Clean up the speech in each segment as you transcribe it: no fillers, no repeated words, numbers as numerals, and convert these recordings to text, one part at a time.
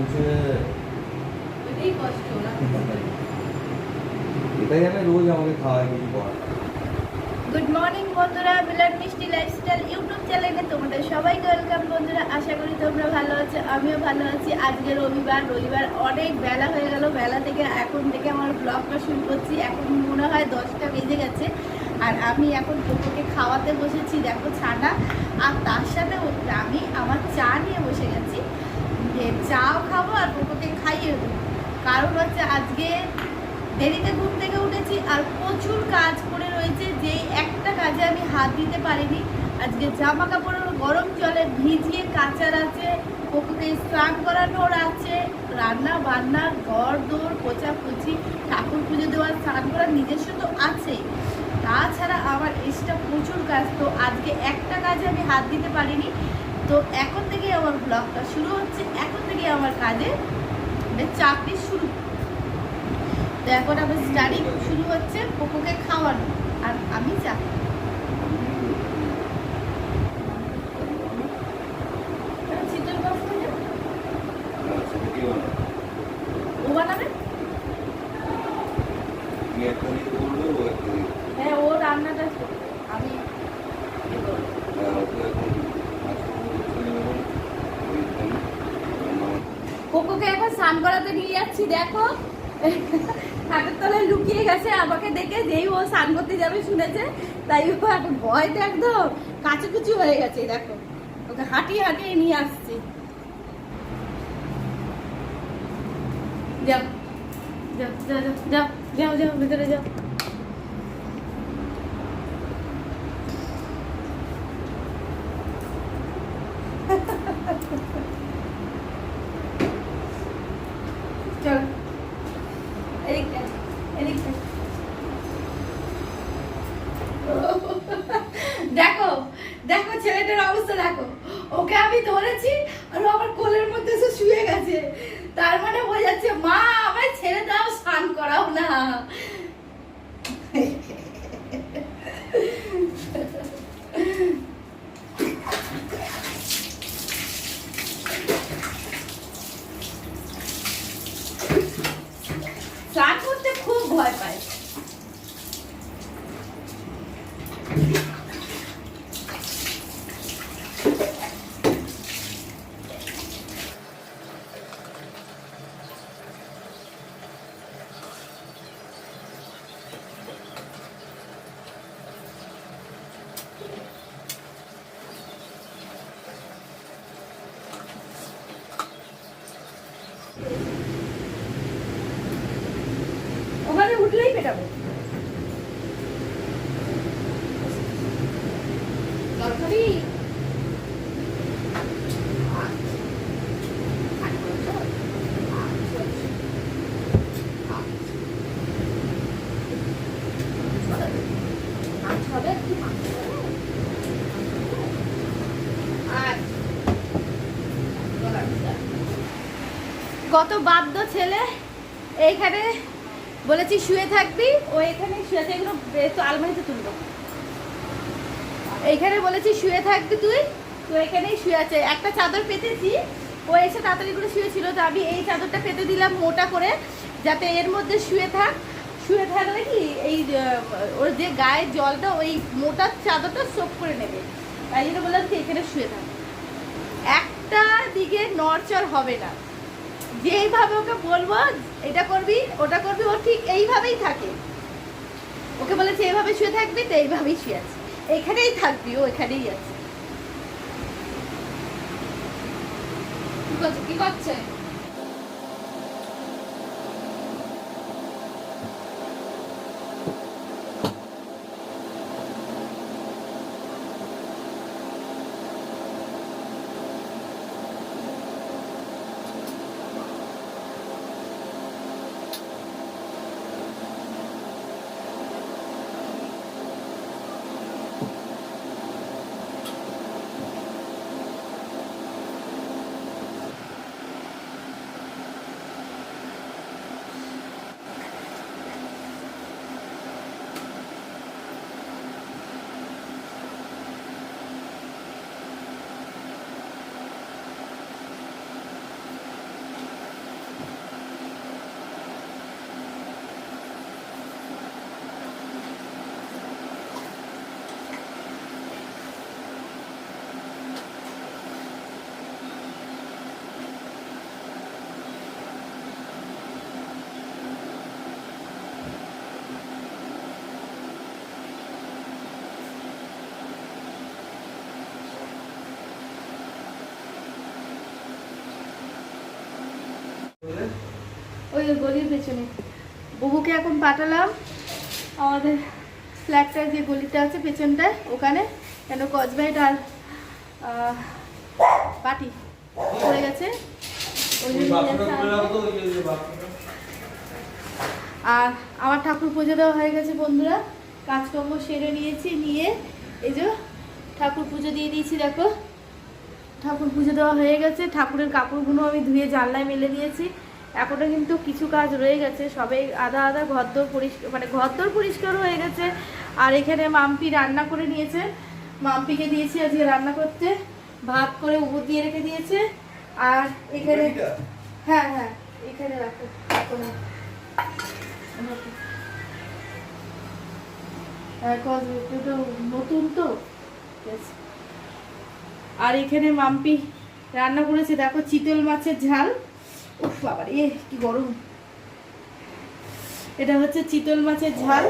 চলছে। এটাই কষ্ট ওরা। এটাই আমি রোজ আমাকে খাওয়াই কিছু করার। গুড মর্নিং বন্ধুরা, মিলন মিষ্টি লাইফস্টাইল ইউটিউব চ্যানেলে তোমাদের সবাইকে ওয়েলকাম বন্ধুরা। আশা করি তোমরা ভালো আছো, আমিও ভালো আছি। আজকে রবিবার অনেক বেলা হয়ে গেল। বেলা থেকে এখন থেকে আমার ব্লগটা শুরু করছি। এখন মনে হয় 10টা বেজে গেছে। আর আমি এখন কোকোকে খাওয়াতে বসেছি, দেখো ছানা। আর তার সাথে আমি আমার চা নিয়ে বসে গেছি, যে চাও খাবো আর কোকোকে খাইয়ে দেবো। কারণ হচ্ছে আজকে দেরিতে ঘুম থেকে উঠেছি আর প্রচুর কাজ করে রয়েছে, যে একটা কাজে আমি হাত দিতে পারিনি। আজকে জামা কাপড় গরম জলে ভিজিয়ে কাচার আছে, কুকুরকে স্নান করানোর আছে, রান্না বান্না, ঘর দৌড় পোছাপুছি, ঠাকুর পুজো দেওয়ার, স্নান করার নিজস্ব তো আছে। তাছাড়া আমার এক্সট্রা প্রচুর কাজ। তো আজকে একটা কাজে আমি হাত দিতে পারিনি। তো এখন থেকে আমার ব্লগটা শুরু হচ্ছে, এখন থেকে আমার কাজে চাকরি শুরু। তো এখন আমার স্টাডি শুরু হচ্ছে, কোকোকে খাওয়ানো আর আমি চা। ও বানাবে? হ্যাঁ, ও রান্নাটা আমি কোকোকে এখন স্নান করাতে নিয়ে যাচ্ছি। দেখো খাটের তলায় লুকিয়ে গেছে, আমাকে দেখে যেই ও স্নান করতে যাবে শুনেছে, তাই ও এখন ভয়তে একদম কাচুকুচু হয়ে গেছে। দেখো ওকে হাঁটিয়ে হাঁটিয়ে নিয়ে আসছি। যাও যাও যাও যাও যাও যাও ভিতরে যাও। চলো এদিকটা এদিকটা। দেখো দেখো ছেলেটার অবস্থা দেখো। ওকে আমি ধরেছি আর ও আমার কোলের মধ্যে এসে শুয়ে গেছে। তার মানে বোঝাচ্ছে মা আমায় ছেড়ে দাও, স্নান করাও না। স্নান করতে খুব ভয় পায়। ওখানে উঠলেই পেটাবো। তরকারি কত বাধ্য ছেলে। এইখানে বলেছি শুয়ে থাকবি, ও এখানে শুয়ে আছে। এগুলো তো আলমারিতে তুলবো। এইখানে বলেছি শুয়ে থাকবি তুই, তো এখানেই শুয়ে আছে। একটা চাদর পেতেছি, ও এসে তাড়াতাড়ি করে শুয়েছিল, তো আমি এই চাদরটা পেতে দিলাম মোটা করে, যাতে এর মধ্যে শুয়ে থাক। শুয়ে থাকলে কি এই ওর যে গায়ের জলটা ওই মোটা চাদরটা সোপ করে নেবে, তাই জন্য বললাম যে এখানে শুয়ে থাক। একটা দিকে নড়চড় হবে না। যেইভাবে ওকে বলবো এটা করবি ওটা করবি, ও ঠিক এইভাবেই থাকে। ওকে বলেছে এইভাবে শুয়ে থাকবি, তো এইভাবেই শুয়ে আছে। এখানেই থাকবি, ও এখানেই আছে। কি করছে? ওই গলির পেছনে। বুবুকে এখন পাঠালাম আমাদের ফ্ল্যাটটার যে গলিটা আছে পেছনটায় ওখানে, কেন কসবাইট আর বাটি পড়ে গেছে ওই জন্য। আর আমার ঠাকুর পুজো দেওয়া হয়ে গেছে বন্ধুরা, কাজকর্ম সেরে নিয়েছি, নিয়ে এই যে ঠাকুর পুজো দিয়ে দিয়েছি। দেখো ঠাকুর পুজো দেওয়া হয়ে গেছে, ঠাকুরের কাপড়গুলো আমি ধুয়ে জানলায় মেলে দিয়েছি। এখনও কিন্তু কিছু কাজ রয়ে গেছে, সবাই আধা আধা ঘরদোর পরিষ্কার, মানে ঘরদোর পরিষ্কার হয়ে গেছে। আর এখানে মাম্পি রান্না করে নিয়েছে, মাম্পিকে দিয়েছি আজকে রান্না করতে, ভাত করে উপর দিয়ে রেখে দিয়েছে। আর এখানে হ্যাঁ হ্যাঁ এখানে রাখো, নতুন তো। আর এখানে মাম্পি রান্না করেছে দেখো চিতল মাছের ঝাল। উফ বাবা রে কি গরম। এটা হচ্ছে চিতল মাছের ঝাল,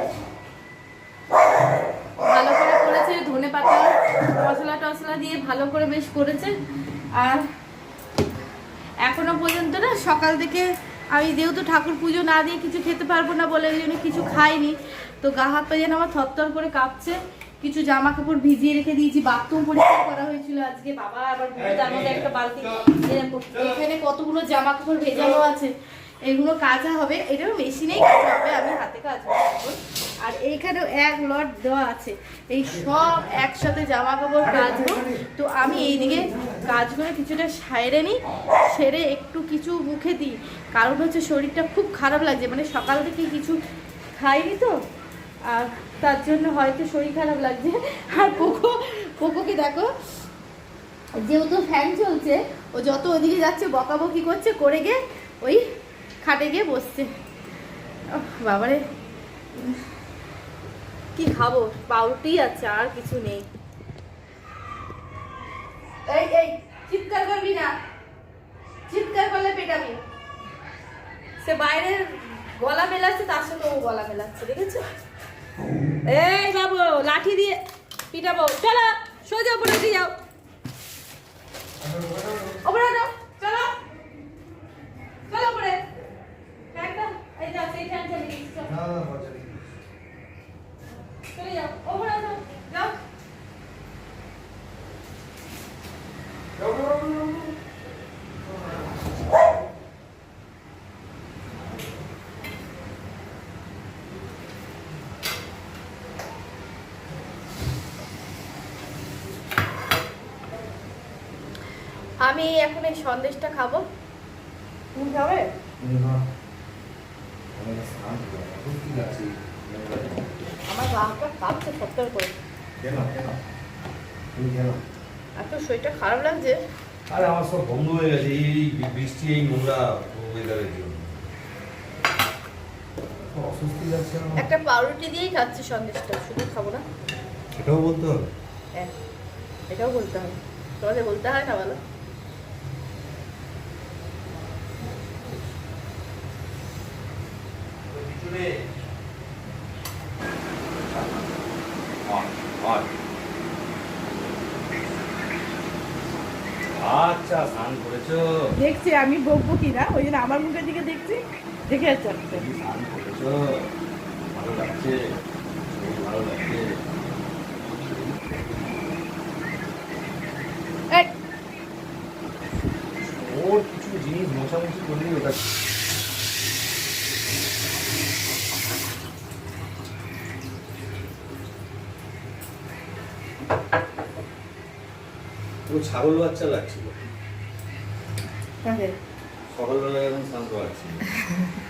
ভালো করে করেছে, ধনেপাতা মশলা টসলা দিয়ে ভালো করে বেশ করেছে। আর এখনো পর্যন্ত না সকাল থেকে আমি যেহেতু ঠাকুর পুজো না দিয়ে কিছু খেতে পারবো না বলে ওই জন্য কিছু খাইনি, তো গা হাত পা যেন আমার থরথর করে কাঁপছে। কিছু জামা কাপড় ভিজিয়ে রেখে দিয়েছি, বাথরুম পরিষ্কার করা হয়েছিল আজকে। বাবা আবার তার মধ্যে একটা বালতি, এখানে কতগুলো জামা কাপড় ভেজানো আছে, এগুলো কাচা হবে। এটাও মেশিনেই কাচা হবে, আমি হাতে কাচবো এখন। আর এইখানেও এক লট দেওয়া আছে, এই সব একসাথে জামা কাপড় কাচবো। তো আমি এইদিকে কাজগুলো কিছুটা সাইরে নিই, সেরে একটু কিছু মুখে দিই, কারণ হচ্ছে শরীরটা খুব খারাপ লাগছে, মানে সকাল থেকে কিছু খাইনি তো, আর তার জন্য হয়তো শরীর খারাপ লাগছে। আর পোকোকে দেখো, যেহেতু ফ্যান চলছে, ও যত ওদিকে যাচ্ছে বকাবকি করছে, করে গিয়ে ওই খাটে গিয়ে বসছে। বাবারে কি খাবো, পাউরুটি আছে আর কিছু নেই। এই এই চিৎকার করবি না, চিৎকার করলে পেটাবি। সে বাইরে গলা মেলাচ্ছে, তার সাথে ও গলা মেলাচ্ছে, দেখেছো? এই বাবু লাঠি দিয়ে পিটাবো, চলো সোজা উপরে উঠে যাও, উপরে যাও, চলো চলো উপরে। ফ্যানটা এই যাও, সেই ফ্যান চালিয়ে দিচ্ছি, চলে যাও উপরে, যাও আমি এখন এই সন্দেশটা খাবো। তুমি খাবে? আমার বাবা কাঁপছে সত্তর করে। এত শরীরটা খারাপ লাগছে। আরে আমার সব বন্ধ হয়ে গেছে এই বৃষ্টি, এই নোংরা ওয়েদারের জন্য অসুস্থ লাগছে। একটা পাউরুটি দিয়েই খাচ্ছি সন্দেশটা, শুধু খাবো না। এটাও বলতে হবে? হ্যাঁ এটাও বলতে হবে, তোমাদের বলতে হয় না বলো? আচ্ছা স্নান করেছো? দেখছি আমি বকবো কিনা, ওই জন্য আমার মুখের দিকে দেখছি, দেখে যাচ্ছে। স্নান করেছো? ভালো লাগছে, ভালো লাগছে। ওর কিছু জিনিস মোছামুছি করলেই ওটা ছাগল বাচ্চা লাগছিল সকালবেলা, এখন শান্ত লাগছে।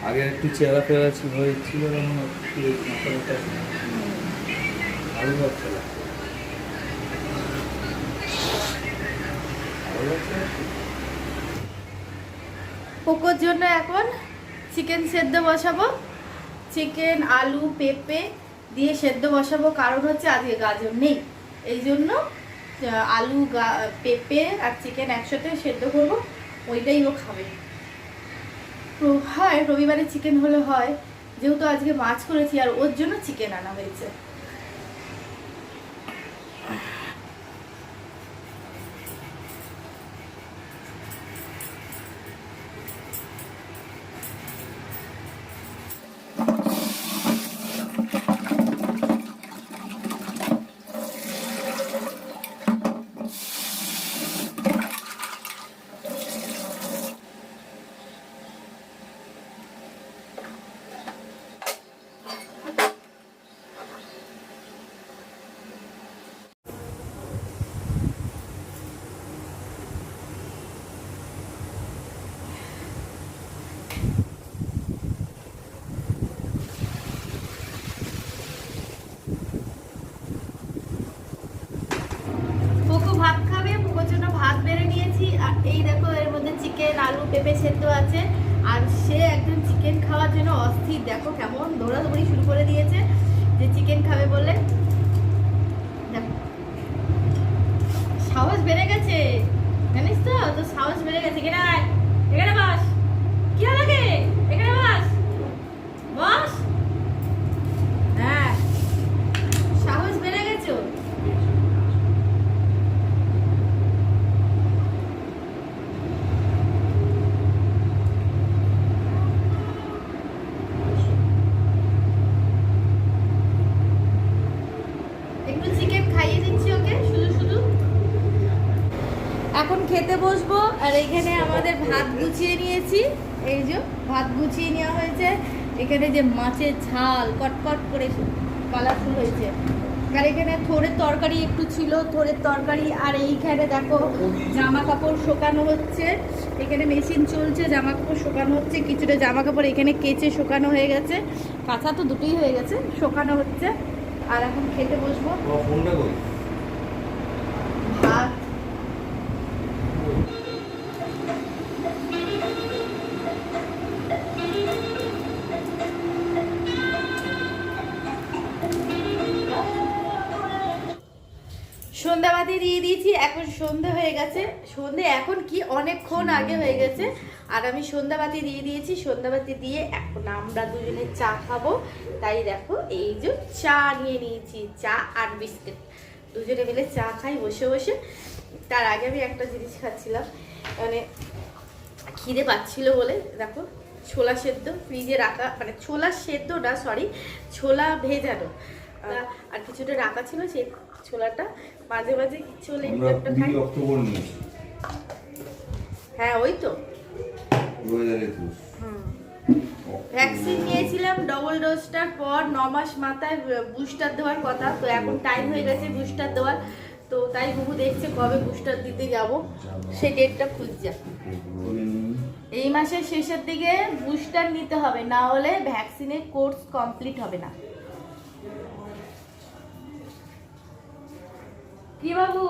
আগে একটু চেহারা ফেরা হয়েছিল, এখন ছাগল বাচ্চা লাগছে। পোকোর জন্য এখন চিকেন সেদ্ধ বসাবো, চিকেন আলু পেঁপে দিয়ে সেদ্ধ বসাবো। কারণ হচ্ছে আজকে গাজর নেই, এই জন্য আলু পেঁপে আর চিকেন একসাথে সেদ্ধ করবো, ওইটাই ও খাবে। তো হয় রবিবারে চিকেন হলে হয়, যেহেতু আজকে মাছ করেছি আর ওর জন্য চিকেন আনা হয়েছে। আলু পেঁপে সেদ্ধ আছে। আর সে একদম চিকেন খাওয়ার জন্য অস্থির, দেখো কেমন দৌড়াদৌড়ি শুরু করে দিয়েছে যে চিকেন খাবে বলে। দেখো সাহস বেড়ে গেছে, জানিস তো তো সাহস বেড়ে গেছে। এখানে আয়, এখানে বস, কি লাগে এখানে বস, বস। হ্যাঁ সাহস বেড়ে গেছে। একটু চিকেন খাইয়ে দিচ্ছি ওকে শুধু শুধু। এখন খেতে বসবো। আর এখানে আমাদের ভাত গুছিয়ে নিয়েছি, এই যে ভাত গুছিয়ে নেওয়া হয়েছে। এখানে যে মাছের ঝাল কটকট করে কালারফুল হয়েছে। আর এখানে থোড়ের তরকারি একটু ছিল, থোড়ের তরকারি। আর এইখানে দেখো জামা কাপড় শুকানো হচ্ছে, এখানে মেশিন চলছে, জামা কাপড় শুকানো হচ্ছে। কিছুটা জামা কাপড় এখানে কেচে শুকানো হয়ে গেছে, কাঁচা তো দুটোই হয়ে গেছে, শুকানো হচ্ছে। আর এখন খেতে বসবো। ভাত সন্ধ্যাবাতি দিয়ে দিয়েছি, এখন সন্ধে হয়ে গেছে। সন্ধে এখন কি অনেকক্ষণ আগে হয়ে গেছে। আর আমি সন্ধ্যাবাতি দিয়ে দিয়েছি, সন্ধ্যাবাতি দিয়ে এখন আমরা দুজনে চা খাবো। তাই দেখো এই যে চা নিয়ে নিয়েছি, চা আর বিস্কিট, দুজনে মিলে চা খাই বসে বসে। তার আগে আমি একটা জিনিস খাচ্ছিলাম, মানে খিদে পাচ্ছিল বলে দেখো ছোলা সেদ্ধ ফ্রিজে রাখা, মানে ছোলা সেদ্ধ না সরি, ছোলা ভেজানো আর কিছুটা রাখা ছিল। সেই ছোলাটা মাঝে মাঝে চলে একটা খাই। হ্যাঁ ওই তো ভ্যাকসিন নিয়েছিলাম ডবল ডোজটার পর 9 মাস মাথায় বুস্টার দেওয়ার কথা। তো এখন টাইম হয়ে গেছে বুস্টার দেওয়ার, তো তাই বুবু দেখছে কবে বুস্টার দিতে যাব, সেই ডেটটা খুঁজছে। এই মাসের শেষের দিকে বুস্টার নিতে হবে, না হলে ভ্যাকসিনের কোর্স কমপ্লিট হবে না। কি বাবু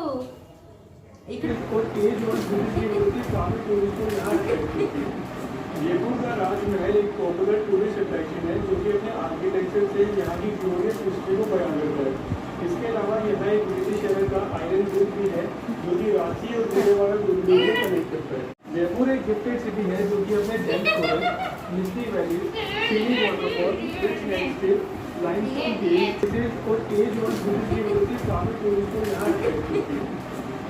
जयपुर का राजमहल एक पॉपुलर टूरिस्ट अट्रैक्शन है जो कि अपने आर्किटेक्चर से यहाँ की ग्लोरियस हिस्ट्री को बयान करता है। इसके अलावा यहाँ एक ब्रिटिश शहर का आयरन ब्रिज भी है जो कि रांची और विजयवाड़ा दुर्ग को कनेक्ट करता है। जयपुर एक गिफ्टेड सिटी है जो कि अपने dense forest, misty valley, scenic waterfall, rich landscape, limestone caves और एज और ब्रिज की वजह से काफी टूरिस्ट को यहाँ अट्रैक्ट करती है।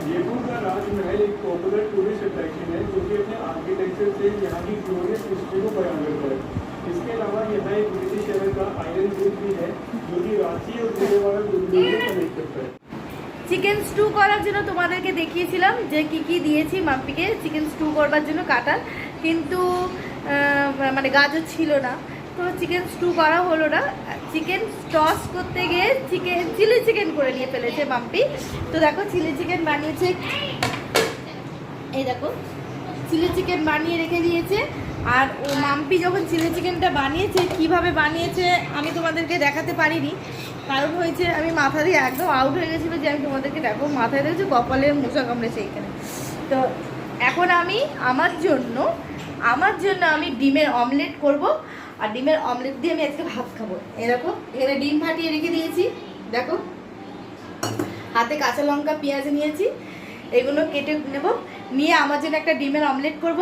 जयपुर का राजमहल एक पॉपुलर टूरिस्ट अट्रैक्शन है जो कि अपने आर्किटेक्चर से यहाँ की ग्लोरियस हिस्ट्री को बयान करता है। इसके अलावा यहाँ एक ब्रिटिश शहर का आयरन ब्रिज भी है जो कि रांची और विजयवाड़ा दुर्ग को कनेक्ट करता है। চিকেন স্টু করার জন্য তোমাদেরকে দেখিয়েছিলাম যে কি কি দিয়েছি মাম্পিকে চিকেন স্টু করবার জন্য কাটার, কিন্তু মানে গাজর ছিল না, তো চিকেন স্টু করা হলো না। চিকেন টস করতে গিয়ে চিলি চিকেন করে নিয়ে ফেলেছে মাম্পি। তো দেখো চিলি চিকেন বানিয়েছে, এই দেখো চিলি চিকেন বানিয়ে রেখে দিয়েছে। আর ও মাম্পি যখন চিলি চিকেনটা বানিয়েছে, কিভাবে বানিয়েছে আমি তোমাদেরকে দেখাতে পারিনি, কারণ হয়েছে আমি মাথা দিয়ে একদম আউট হয়ে গেছিলো যে আমি তোমাদেরকে দেখো মাথায় দেখেছি কপালের মোচা কামড়েছে এখানে। তো এখন আমি আমার জন্য আমি ডিমের অমলেট করব, আর ডিমের অমলেট দিয়ে আমি আজকে ভাত খাবো। এই দেখো এখানে ডিম ফাটিয়ে রেখে দিয়েছি, দেখো হাতে কাঁচা লঙ্কা পেঁয়াজ নিয়েছি, এগুলো কেটে নেব, নিয়ে আমার জন্য একটা ডিমের অমলেট করব।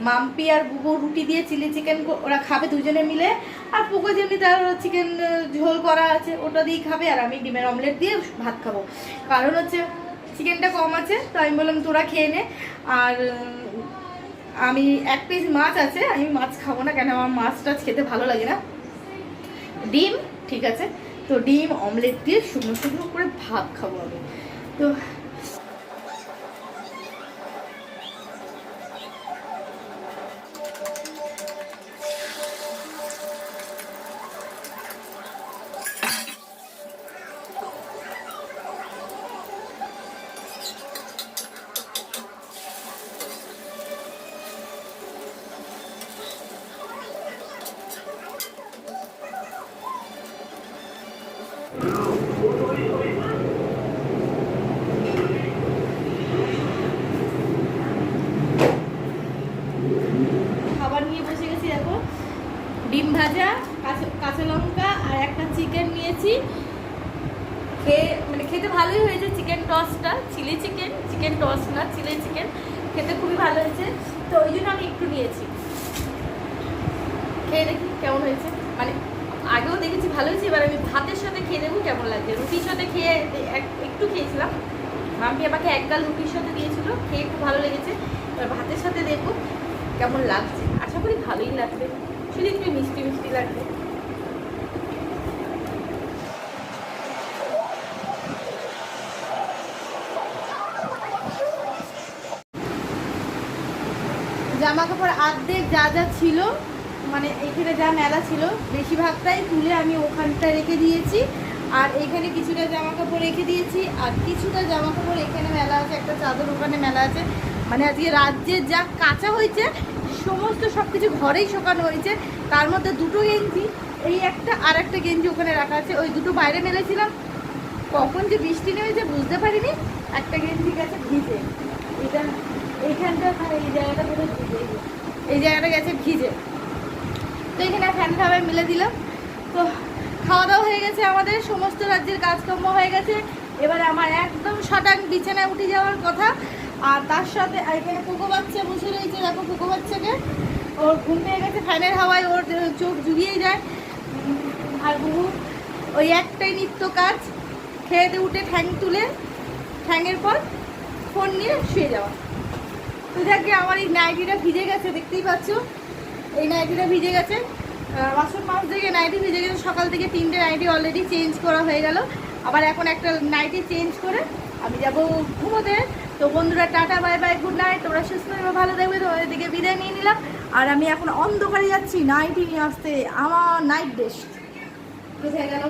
মাম্পি আর বুবু রুটি দিয়ে চিলি চিকেন ওরা খাবে দুজনে মিলে, আর পুকো যেমনি তার চিকেন ঝোল করা আছে ওটা দিয়েই খাবে, আর আমি ডিমের অমলেট দিয়ে ভাত খাবো। কারণ হচ্ছে চিকেনটা কম আছে, তো আমি বললাম তোরা খেয়ে নে। আর আমি 1 পিস মাছ আছে, আমি মাছ খাবো না, কেন আমার মাছটা খেতে ভালো লাগে না। ডিম ঠিক আছে, তো ডিম অমলেট দিয়ে শুকনো শুকনো করে ভাত খাবো আমি। তো ভাজা, কাঁচা লঙ্কা আর একটা চিকেন নিয়েছি। খেতে ভালোই হয়েছে চিকেন টসটা, চিকেন টস না, চিলি চিকেন, খেতে খুবই ভালো হয়েছে। তো ওই জন্য আমি একটু নিয়েছি, খেয়ে দেখি কেমন হয়েছে। মানে আগেও দেখেছি ভালো হয়েছে, এবার আমি ভাতের সাথে খেয়ে দেবো কেমন লাগছে। রুটির সাথে খেয়ে একটু খেয়েছিলাম, মাম্পি আমাকে এক গাল রুটির সাথে দিয়েছিল, খেয়ে খুব ভালো লেগেছে। এবার ভাতের সাথে দেখবো কেমন লাগছে, আশা করি ভালোই লাগবে, শুধু একটু মিষ্টি মিষ্টি লাগবে। জামা কাপড় অর্ধেক যা যা ছিল, মানে এখানে যা মেলা ছিল বেশিরভাগটাই তুলে আমি ওখানটা রেখে দিয়েছি, আর এখানে কিছুটা জামা কাপড় রেখে দিয়েছি, আর কিছুটা জামা কাপড় এখানে মেলা আছে, একটা চাদর ওখানে মেলা আছে। মানে আজকে রাজ্যের যা কাঁচা হয়েছে সমস্ত সব কিছু ঘরেই শোকানো হয়েছে। তার মধ্যে দুটো গেঞ্জি, এই একটা আর একটা গেঞ্জি ওখানে রাখা আছে, ওই দুটো বাইরে মেলেছিলাম, কখন যে বৃষ্টি নেমেছে বুঝতে পারিনি। একটা গেঞ্জি গেছে ভিজে, এটা এইখানটা, এই জায়গাটা পুরো ভিজে, এই জায়গাটা গেছে ভিজে। তো এখানে ফ্যান খাওয়ায় মিলে দিলাম। তো খাওয়া দাওয়া হয়ে গেছে, আমাদের সমস্ত রাজ্যের কাজকর্ম হয়ে গেছে। এবারে আমার একদম শটাং বিছানায় উঠে যাওয়ার কথা। আর তার সাথে এখানে কোকো বাচ্চা বসে রয়েছে, দেখো কোকো বাচ্চাকে, ওর ঘুম পেয়ে গেছে, ফ্যানের হাওয়ায় ওর চোখ জুড়িয়ে যায়। আর বুবু ওই একটাই নিত্য কাজ, খেয়ে উঠে ঠ্যাং তুলে, ঠ্যাংয়ের পর ফোন নিয়ে শুয়ে যাওয়া। তো যাকে আমার এই নাইটিটা ভিজে গেছে, দেখতেই পাচ্ছ এই নাইটিটা ভিজে গেছে, বাসন মাছ থেকে নাইটি ভিজে গেছে। সকাল থেকে 3টে নাইটি অলরেডি চেঞ্জ করা হয়ে গেল, আবার এখন একটা নাইটি চেঞ্জ করে আমি যাব ঘুমোতে। তো বন্ধুরা tata, bye bye, good night, তোমরা সুস্থ হবে, ভালো থাকবে, তোমাদের দিকে বিদায় নিয়ে নিলাম। আর আমি এখন অন্ধকারে যাচ্ছি নাইটি নিয়ে আসতে, আমার নাইট ড্রেস কোথায় গেল।